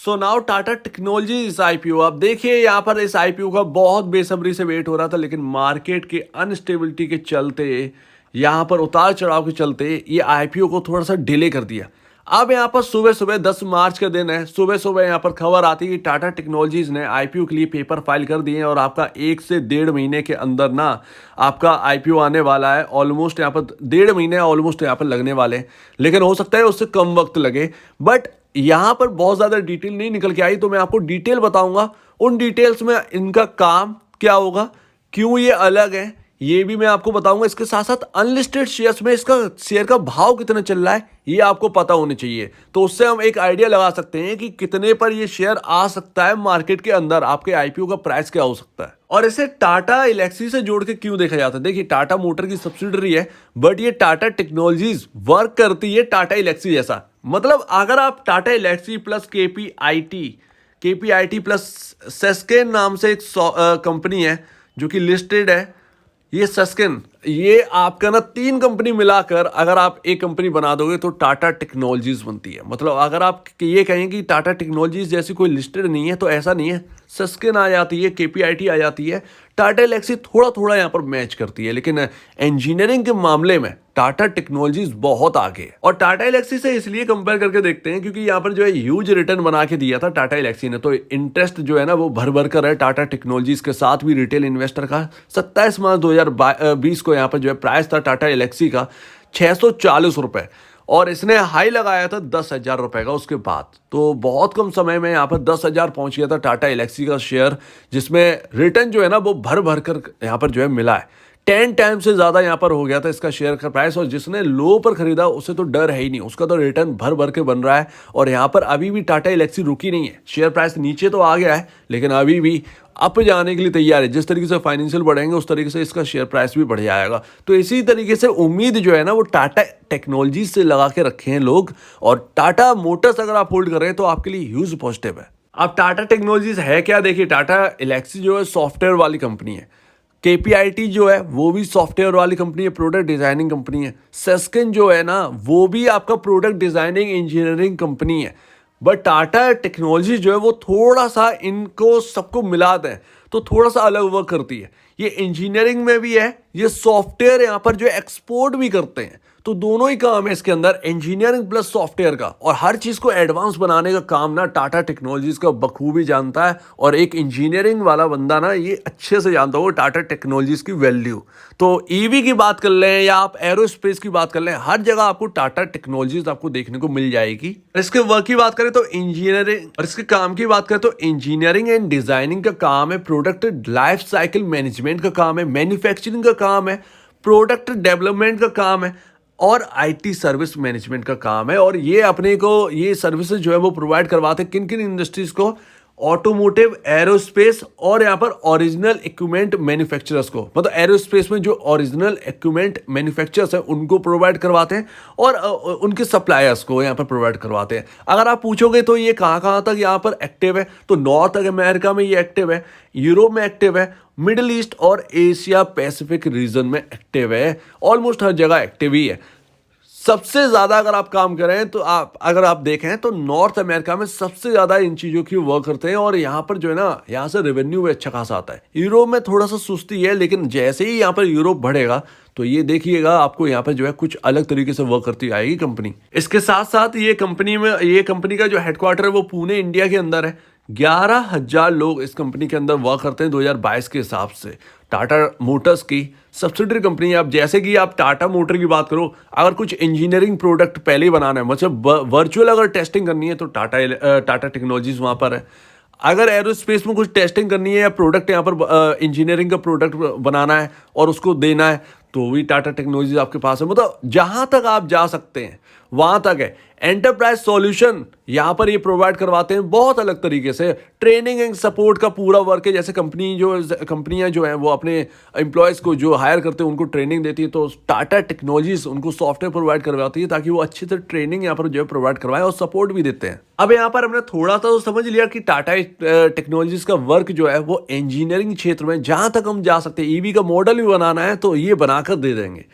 So now Tata technology इस IPO. अब देखिए यहाँ पर इस आईपीओ का बहुत बेसब्री से वेट हो रहा था, लेकिन मार्केट के अनस्टेबिलिटी के चलते, यहाँ पर उतार चढ़ाव के चलते ये आईपीओ को थोड़ा सा डिले कर दिया। अब यहाँ पर सुबह सुबह 10 मार्च का दिन है, सुबह सुबह यहाँ पर खबर आती है कि टाटा टेक्नोलॉजीज ने आईपीओ के लिए पेपर फाइल कर दिए हैं और आपका 1 से 1.5 महीने के अंदर ना आपका आईपीओ आने वाला है। ऑलमोस्ट यहाँ पर 1.5 महीने ऑलमोस्ट यहाँ पर लगने वाले हैं, लेकिन हो सकता है उससे कम वक्त लगे। बट यहाँ पर बहुत ज़्यादा डिटेल नहीं निकल के आई, तो मैं आपको डिटेल बताऊंगा। उन डिटेल्स में इनका काम क्या होगा, क्यों ये अलग है, ये भी मैं आपको बताऊंगा। इसके साथ साथ अनलिस्टेड शेयर्स में इसका शेयर का भाव कितना चल रहा है ये आपको पता होने चाहिए, तो उससे हम एक आइडिया लगा सकते हैं कि कितने पर ये शेयर आ सकता है मार्केट के अंदर, आपके आईपीओ का प्राइस क्या हो सकता है। और इसे टाटा एलेक्सी से जोड़ के क्यों देखा जाता है। देखिए, टाटा मोटर की सब्सिडरी है, बट ये टाटा टेक्नोलॉजीज वर्क करती है टाटा एलेक्सी जैसा। मतलब अगर आप टाटा एलेक्सी प्लस केपीआईटी प्लस सेस्केन नाम से एक कंपनी है जो कि लिस्टेड है, ये सस्किन, ये आपका ना 3 कंपनी मिलाकर अगर आप एक कंपनी बना दोगे तो टाटा टेक्नोलॉजीज बनती है। मतलब अगर आप ये कहें कि टाटा टेक्नोलॉजीज जैसी कोई लिस्टेड नहीं है, तो ऐसा नहीं है। सस्किन आ जाती है, केपीआईटी आ जाती है, टाटा एलेक्सी थोड़ा थोड़ा यहाँ पर मैच करती है, लेकिन इंजीनियरिंग के मामले में टाटा टेक्नोलॉजीज बहुत आगे है। और टाटा एलेक्सी से इसलिए कंपेयर करके देखते हैं क्योंकि यहाँ पर जो है ह्यूज रिटर्न बना के दिया था टाटा एलेक्सी ने, तो इंटरेस्ट जो है ना वो भर भर कर है टाटा टेक्नोलॉजीज के साथ भी रिटेल इन्वेस्टर का। 27 मार्च 2020 को यहाँ पर जो है प्राइस था टाटा एलेक्सी का 640 रुपए, और इसने हाई लगाया था 10,000 रुपए का उसके बाद। तो बहुत कम समय में यहाँ पर 10,000 पहुंच गया था टाटा एलेक्सी का शेयर, जिसमें रिटर्न जो है ना वो भर भर कर यहाँ पर जो है मिला है। 10 टाइम से ज़्यादा यहाँ पर हो गया था इसका शेयर का प्राइस, और जिसने लो पर खरीदा उसे तो डर है ही नहीं, उसका तो रिटर्न भर भर के बन रहा है। और यहाँ पर अभी भी टाटा एलेक्सी रुकी नहीं है, शेयर प्राइस नीचे तो आ गया है लेकिन अभी भी अप जाने के लिए तैयार है। जिस तरीके से फाइनेंशियल बढ़ेंगे उस तरीके से इसका शेयर प्राइस भी बढ़ जाएगा। तो इसी तरीके से उम्मीद जो है ना वो टाटा टेक्नोलॉजी से लगा के रखे हैं लोग, और टाटा मोटर्स अगर आप होल्ड कर रहे हैं तो आपके लिए ह्यूज पॉजिटिव है। अब टाटा टेक्नोलॉजीज है क्या, देखिए टाटा एलेक्सी जो है सॉफ्टवेयर वाली कंपनी है, केपीआईटी जो है वो भी सॉफ्टवेयर वाली कंपनी है, प्रोडक्ट डिजाइनिंग कंपनी है, सेस्किन जो है ना वो भी आपका प्रोडक्ट डिजाइनिंग इंजीनियरिंग कंपनी है। बट टाटा टेक्नोलॉजी जो है वो थोड़ा सा इनको सबको मिला दें तो थोड़ा सा अलग वर्क करती है। ये इंजीनियरिंग में भी है, ये सॉफ्टवेयर यहाँ पर जो एक्सपोर्ट भी करते हैं, तो दोनों ही काम है इसके अंदर, इंजीनियरिंग प्लस सॉफ्टवेयर का। और हर चीज़ को एडवांस बनाने का काम ना टाटा टेक्नोलॉजीज का बखूबी जानता है, और एक इंजीनियरिंग वाला बंदा ना ये अच्छे से जानता होगा टाटा टेक्नोलॉजीज की वैल्यू। तो ईवी की बात कर लें या आप एरोस्पेस की बात कर लें, हर जगह आपको टाटा टेक्नोलॉजीज आपको देखने को मिल जाएगी। इसके वर्क की बात करें तो इंजीनियरिंग, और इसके काम की बात करें तो इंजीनियरिंग एंड डिजाइनिंग का काम है, प्रोडक्ट लाइफ साइकिल मैनेजमेंट का काम है, मैन्युफैक्चरिंग का काम है, प्रोडक्ट डेवलपमेंट का काम है, और आईटी सर्विस मैनेजमेंट का काम है। और ये अपने को ये सर्विसेज जो है वो प्रोवाइड करवाते हैं किन किन इंडस्ट्रीज को, ऑटोमोटिव, एरोस्पेस, और यहाँ पर ओरिजिनल इक्विपमेंट मैन्युफैक्चरर्स को। मतलब एरोस्पेस में जो ओरिजिनल इक्विपमेंट मैन्युफैक्चरर्स हैं उनको प्रोवाइड करवाते हैं, और उनके सप्लायर्स को यहाँ पर प्रोवाइड करवाते हैं। अगर आप पूछोगे तो ये कहाँ कहाँ तक यहाँ पर एक्टिव है, तो नॉर्थ अमेरिका में ये एक्टिव है, यूरोप में एक्टिव है, मिडिल ईस्ट और एशिया पैसिफिक रीजन में एक्टिव है, ऑलमोस्ट हर जगह एक्टिव ही है। सबसे ज़्यादा अगर आप काम करें तो अगर आप देखें तो नॉर्थ अमेरिका में सबसे ज़्यादा इन चीज़ों की वर्क करते हैं, और यहाँ पर जो है ना यहाँ से रेवेन्यू भी अच्छा खासा आता है। यूरोप में थोड़ा सा सुस्ती है, लेकिन जैसे ही यहाँ पर यूरोप बढ़ेगा तो ये देखिएगा आपको यहाँ पर जो है कुछ अलग तरीके से वर्क करती आएगी कंपनी। इसके साथ साथ ये कंपनी का जो हेडक्वार्टर है वो पुणे इंडिया के अंदर है। 11,000 लोग इस कंपनी के अंदर वर्क करते हैं 2022 के हिसाब से। टाटा मोटर्स की सब्सिडरी कंपनी है। अब जैसे कि आप टाटा मोटर की बात करो, अगर कुछ इंजीनियरिंग प्रोडक्ट पहले ही बनाना है, मतलब वर्चुअल अगर टेस्टिंग करनी है तो टाटा टेक्नोलॉजीज वहाँ पर है। अगर एरोस्पेस में कुछ टेस्टिंग करनी है या प्रोडक्ट यहाँ पर इंजीनियरिंग का प्रोडक्ट बनाना है और उसको देना है तो भी टाटा टेक्नोलॉजीज आपके पास है। मतलब जहाँ तक आप जा सकते हैं वहाँ तक है। एंटरप्राइज सॉल्यूशन यहाँ पर ये प्रोवाइड करवाते हैं बहुत अलग तरीके से, ट्रेनिंग एंड सपोर्ट का पूरा वर्क है। जैसे कंपनियां जो हैं वो अपने एम्प्लॉयज़ को जो हायर करते हैं उनको ट्रेनिंग देती है, तो टाटा टेक्नोलॉजीज उनको सॉफ्टवेयर प्रोवाइड करवाती है ताकि वो अच्छे से ट्रेनिंग यहाँ पर जो है प्रोवाइड करवाएं और सपोर्ट भी देते हैं। अब यहाँ पर हमने थोड़ा सा तो समझ लिया कि टाटा टेक्नोलॉजीज का वर्क जो है वो इंजीनियरिंग क्षेत्र में जहाँ तक हम जा सकते हैं, ईवी का मॉडल भी बनाना है तो ये बनाकर दे देंगे।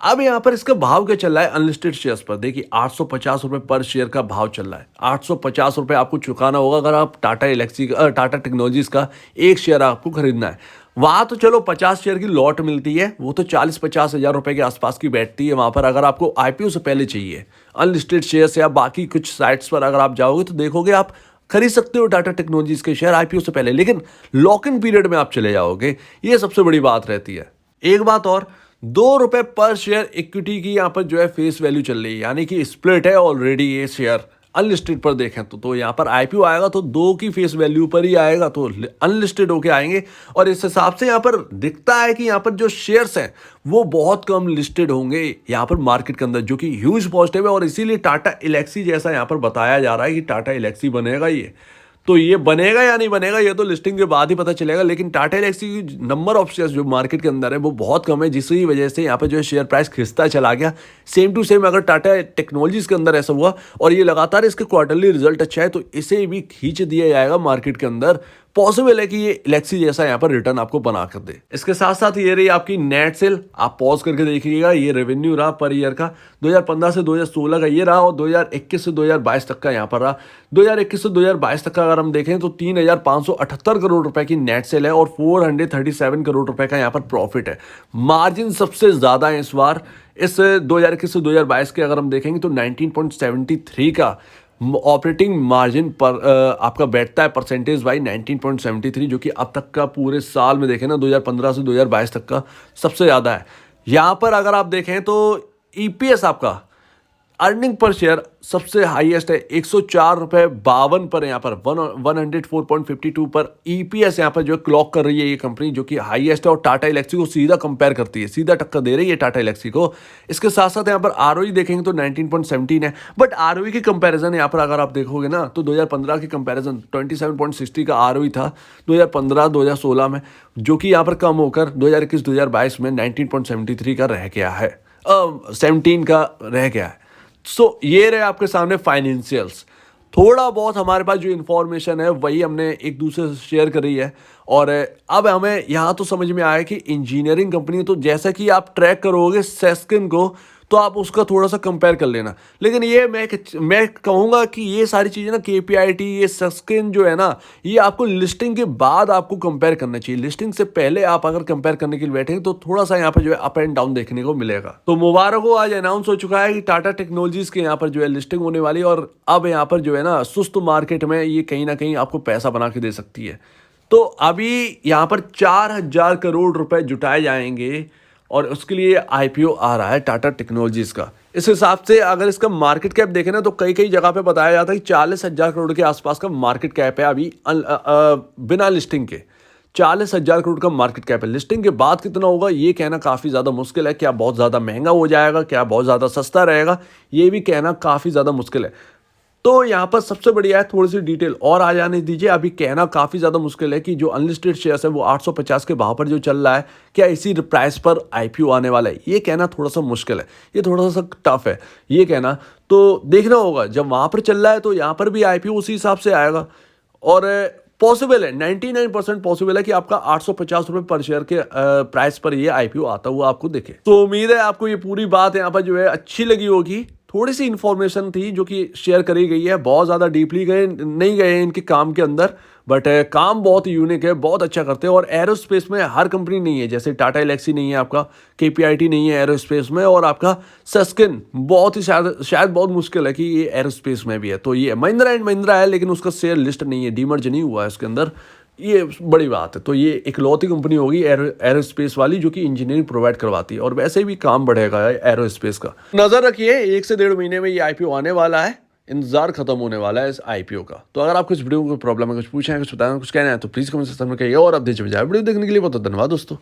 अब यहाँ पर इसका भाव क्या चल रहा है अनलिस्टेड शेयर्स पर, देखिए 850 रुपये पर शेयर का भाव चल रहा है। 850 रुपये आपको चुकाना होगा अगर आप टाटा टेक्नोलॉजीज का एक शेयर आपको खरीदना है। वहाँ तो चलो 50 शेयर की लॉट मिलती है, वो तो 40-50 हज़ार रुपये के आसपास की बैठती है। वहाँ पर अगर आपको आईपीओ से पहले चाहिए अनलिस्टेड शेयर्स या बाकी कुछ साइट्स पर अगर आप जाओगे तो देखोगे आप खरीद सकते हो टाटा टेक्नोलॉजीज के शेयर आईपीओ से पहले, लेकिन लॉक इन पीरियड में आप चले जाओगे, ये सबसे बड़ी बात रहती है। एक बात और, 2 रुपए पर शेयर इक्विटी की यहाँ पर जो है फेस वैल्यू चल रही है, यानी कि स्प्लिट है ऑलरेडी ये शेयर। अनलिस्टेड पर देखें तो यहाँ पर आईपीओ आएगा तो 2 की फेस वैल्यू पर ही आएगा, तो अनलिस्टेड होके आएंगे। और इस हिसाब से यहाँ पर दिखता है कि यहाँ पर जो शेयर्स हैं वो बहुत कम लिस्टेड होंगे यहाँ पर मार्केट के अंदर, जो कि ह्यूज पॉजिटिव है। और इसीलिए टाटा एलेक्सी जैसा यहाँ पर बताया जा रहा है कि टाटा एलेक्सी बनेगा ये, तो ये बनेगा या नहीं बनेगा ये तो लिस्टिंग के बाद ही पता चलेगा। लेकिन टाटा एलेक्सी की नंबर ऑफ शेयर्स जो मार्केट के अंदर है वो बहुत कम है, जिसकी वजह से यहाँ पे जो है शेयर प्राइस खिसता चला गया। सेम टू सेम अगर टाटा टेक्नोलॉजीज के अंदर ऐसा हुआ और ये लगातार इसके क्वार्टरली रिजल्ट अच्छा है तो इसे भी खींच दिया जाएगा मार्केट के अंदर। पॉसिबल है कि ये एलेक्सी जैसा यहाँ पर रिटर्न आपको बना कर दे। इसके साथ साथ ये रही आपकी नेट सेल, आप पॉज करके देखिएगा, ये रेवेन्यू रहा पर ईयर का 2015 से 2016 का ये रहा, और 2021 से 2022 तक का यहाँ पर रहा। 2021 से 2022 तक का अगर हम देखें तो 3,578 करोड़ रुपए की नेट सेल है और 437 करोड़ रुपए का यहाँ पर प्रॉफिट है। मार्जिन सबसे ज्यादा है इस बार, इस 2021 से 2022 के अगर हम देखेंगे तो 19.73 का ऑपरेटिंग मार्जिन पर आपका बैठता है परसेंटेज बाई 19.73, जो कि अब तक का पूरे साल में देखें ना 2015 से 2022 तक का सबसे ज़्यादा है। यहाँ पर अगर आप देखें तो ईपीएस आपका अर्निंग पर शेयर सबसे हाईएस्ट है, 104 रुपये 52 पर यहाँ पर 104.52 पर ईपीएस यहाँ पर जो क्लॉक कर रही है ये कंपनी, जो कि हाईएस्ट है और टाटा एलेक्सी को सीधा कंपेयर करती है, सीधा टक्कर दे रही है टाटा एलेक्सी को। इसके साथ साथ यहाँ पर आरओई देखेंगे तो 19.17 है, बट आरओई की कंपैरिजन यहाँ पर अगर आप देखोगे ना तो 2015 की कंपैरिजन 27.60 का आरओई था 2015-2016 में, जो कि यहाँ पर कम होकर 2021-2022 में 19.73 का रह गया है, 17 का रह गया है। ये रहे आपके सामने फाइनेंशियल्स। थोड़ा बहुत हमारे पास जो इन्फॉर्मेशन है वही हमने एक दूसरे से शेयर करी है, और अब हमें यहाँ तो समझ में आया कि इंजीनियरिंग कंपनी, तो जैसा कि आप ट्रैक करोगे सेस्किन को तो आप उसका थोड़ा सा कंपेयर कर लेना। लेकिन ये मैं कहूँगा कि ये सारी चीज़ें ना केपीआईटी, ये सेस्किन जो है ना, ये आपको लिस्टिंग के बाद आपको कंपेयर करना चाहिए। लिस्टिंग से पहले आप अगर कंपेयर करने के लिए बैठेंगे तो थोड़ा सा यहाँ पर जो है अप एंड डाउन देखने को मिलेगा। तो मुबारक हो, आज अनाउंस हो चुका है कि टाटा टेक्नोलॉजीज के यहाँ पर जो है लिस्टिंग होने वाली है, और अब यहाँ पर जो है ना सुस्त मार्केट में ये कहीं ना कहीं आपको पैसा बना के दे सकती है। तो अभी यहाँ पर 4,000 करोड़ रुपए जुटाए जाएंगे और उसके लिए आईपीओ आ रहा है टाटा टेक्नोलॉजीज का। इस हिसाब से अगर इसका मार्केट कैप देखें ना तो कई कई जगह पे बताया जाता है कि 40,000 करोड़ के आसपास का मार्केट कैप है अभी बिना लिस्टिंग के। 40,000 करोड़ का मार्केट कैप है। लिस्टिंग के बाद कितना होगा ये कहना काफ़ी ज़्यादा मुश्किल है। क्या बहुत ज़्यादा महंगा हो जाएगा, क्या बहुत ज़्यादा सस्ता रहेगा, ये भी कहना काफ़ी ज़्यादा मुश्किल है। तो यहाँ पर सबसे बढ़िया है थोड़ी सी डिटेल और आ जाने दीजिए। अभी कहना काफ़ी ज़्यादा मुश्किल है कि जो अनलिस्टेड शेयर्स है वो 850 के भाव पर जो चल रहा है, क्या इसी प्राइस पर आईपीओ आने वाला है, ये कहना थोड़ा सा मुश्किल है, ये थोड़ा सा टफ है ये कहना। तो देखना होगा, जब वहाँ पर चल रहा है तो यहाँ पर भी आईपीओ उसी हिसाब से आएगा। और पॉसिबल है, 99% पॉसिबल है कि आपका 850 रुपये पर शेयर के प्राइस पर ये आईपीओ आता हुआ आपको दिखे। तो उम्मीद है आपको ये पूरी बात यहाँ पर जो है अच्छी लगी होगी। थोड़ी सी इन्फॉर्मेशन थी जो कि शेयर करी गई है, बहुत ज़्यादा डीपली नहीं गए इनके काम के अंदर, बट काम बहुत यूनिक है, बहुत अच्छा करते हैं। और एरोस्पेस में हर कंपनी नहीं है, जैसे टाटा एलेक्सी नहीं है, आपका केपीआईटी नहीं है एरोस्पेस में, और आपका सस्किन बहुत ही शायद बहुत मुश्किल है कि ये एरोस्पेस में भी है। तो ये महिंद्रा एंड महिंद्रा है लेकिन उसका शेयर लिस्ट नहीं है, डीमर्ज नहीं हुआ है उसके अंदर, ये बड़ी बात है। तो ये इकलौती कंपनी होगी एरोस्पेस वाली जो कि इंजीनियरिंग प्रोवाइड करवाती है, और वैसे भी काम बढ़ेगा एरोस्पेस का। नजर रखिए 1 से 1.5 महीने में ये आईपीओ आने वाला है, इंतजार खत्म होने वाला है इस आईपीओ का। तो अगर आपको इस वीडियो में कोई प्रॉब्लम है, कुछ पूछना है, कुछ बताना, कुछ कहना है तो प्लीज कमेंट सेक्शन में कहिए। और अब वीडियो देखने के लिए बहुत धन्यवाद दोस्तों।